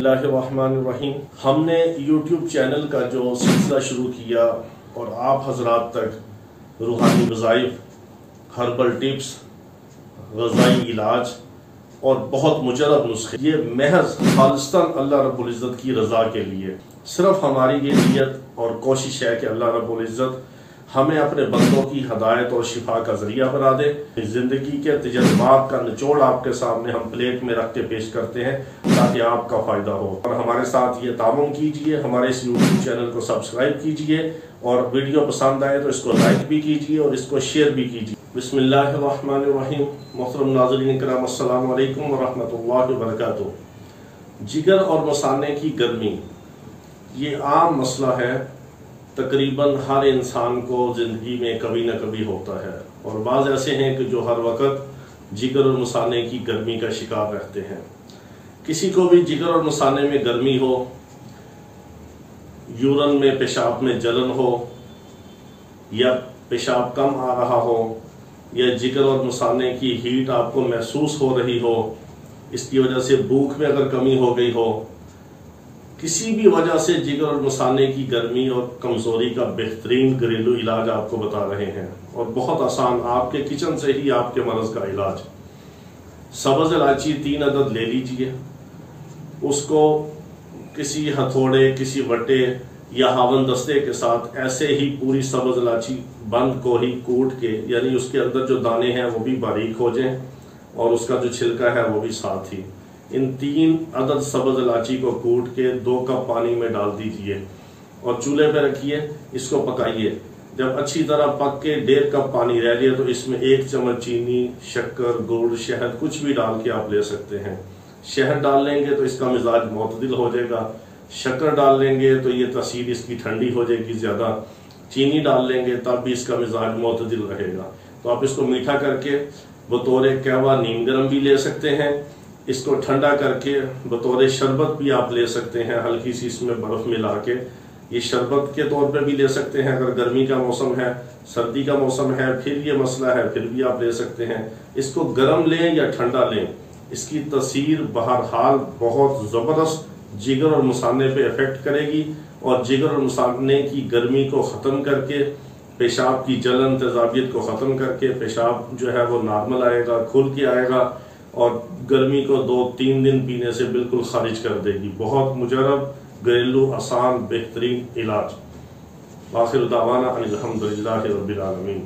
बिस्मिल्लाहिर्रहमानिर्रहीम। हमने YouTube channel का जो सिलसिला शुरू किया और आप हजरात तक रूहानी वज़ाइफ, हर्बल टिप्स, ग़ज़ाई इलाज और बहुत मुजरब नुस्खे, ये महज खालिस्तान अल्लाह रब्बुल इज़्ज़त की रज़ा के लिए, सिर्फ हमारी ये नीयत और कोशिश है कि अल्लाह रब्बुल इज़्ज़त हमें अपने बंदों की हदायत और शिफा का जरिया बना दे। ज़िंदगी के तजर्बात का निचोड़ आपके सामने हम प्लेट में रख के पेश करते हैं ताकि आपका फ़ायदा हो। और हमारे साथ ये तामुन कीजिए, हमारे इस यूट्यूब चैनल को सब्सक्राइब कीजिए और वीडियो पसंद आए तो इसको लाइक भी कीजिए और इसको शेयर भी कीजिए। बिस्मिल्लाहिर्रहमानिर्रहीम। मोहतरम नाज़रीन किराम, अस्सलामु अलैकुम व रहमतुल्लाहि व बरकातुहू। जिगर और मसाने की गर्मी ये आम मसला है, तकरीबन हर इंसान को ज़िंदगी में कभी ना कभी होता है। और बाज़ ऐसे हैं कि जो हर वक्त जिगर और मसाने की गर्मी का शिकार रहते हैं। किसी को भी जिगर और मसाने में गर्मी हो, यूरन में पेशाब में जलन हो, या पेशाब कम आ रहा हो, या जिगर और मसाने की हीट आपको महसूस हो रही हो, इसकी वजह से भूख में अगर कमी हो गई हो, किसी भी वजह से जिगर और मसाने की गर्मी और कमज़ोरी का बेहतरीन घरेलू इलाज आपको बता रहे हैं। और बहुत आसान, आपके किचन से ही आपके मर्ज़ का इलाज। सब्ज़ इलायची 3 अदद ले लीजिए, उसको किसी हथौड़े, किसी वट्टे या हावन दस्ते के साथ ऐसे ही पूरी सब्ज़ इलायची बंद को ही कूट के, यानी उसके अंदर जो दाने हैं वो भी बारीक हो जाएं और उसका जो छिलका है वो भी साथ ही, इन 3 अदद सब्ज़ इलायची को कूट के 2 कप पानी में डाल दीजिए और चूल्हे पे रखिए, इसको पकाइए। जब अच्छी तरह पक के 1.5 कप पानी रह जाए तो इसमें 1 चम्मच चीनी, शक्कर, गुड़, शहद कुछ भी डाल के आप ले सकते हैं। शहद डाल लेंगे तो इसका मिजाज मुतदिल हो जाएगा, शक्कर डाल लेंगे तो ये तासीर इसकी ठंडी हो जाएगी ज़्यादा, चीनी डाल लेंगे तब भी इसका मिजाज मुतदिल रहेगा। तो आप इसको मीठा करके बतौर कहवा नीम गर्म भी ले सकते हैं, इसको ठंडा करके बतौर शरबत भी आप ले सकते हैं, हल्की सी इसमें बर्फ़ मिला के। ये शरबत के तौर पे भी ले सकते हैं अगर गर्मी का मौसम है, सर्दी का मौसम है फिर ये मसला है, फिर भी आप ले सकते हैं। इसको गर्म लें या ठंडा लें, इसकी तसीर बहरहाल बहुत ज़बरदस्त जिगर और मसाने पे इफ़ेक्ट करेगी और जिगर और मसाने की गर्मी को ख़त्म करके, पेशाब की जलन तेज़ाबियत को ख़त्म करके पेशाब जो है वो नॉर्मल आएगा, खुल के आएगा और गर्मी को 2-3 दिन पीने से बिल्कुल खारिज कर देगी। बहुत मुजरब, घरेलू, आसान, बेहतरीन इलाज। आखिर दावाना अनिल हम्दुलिल्लाहि रब्बिल आलमीन।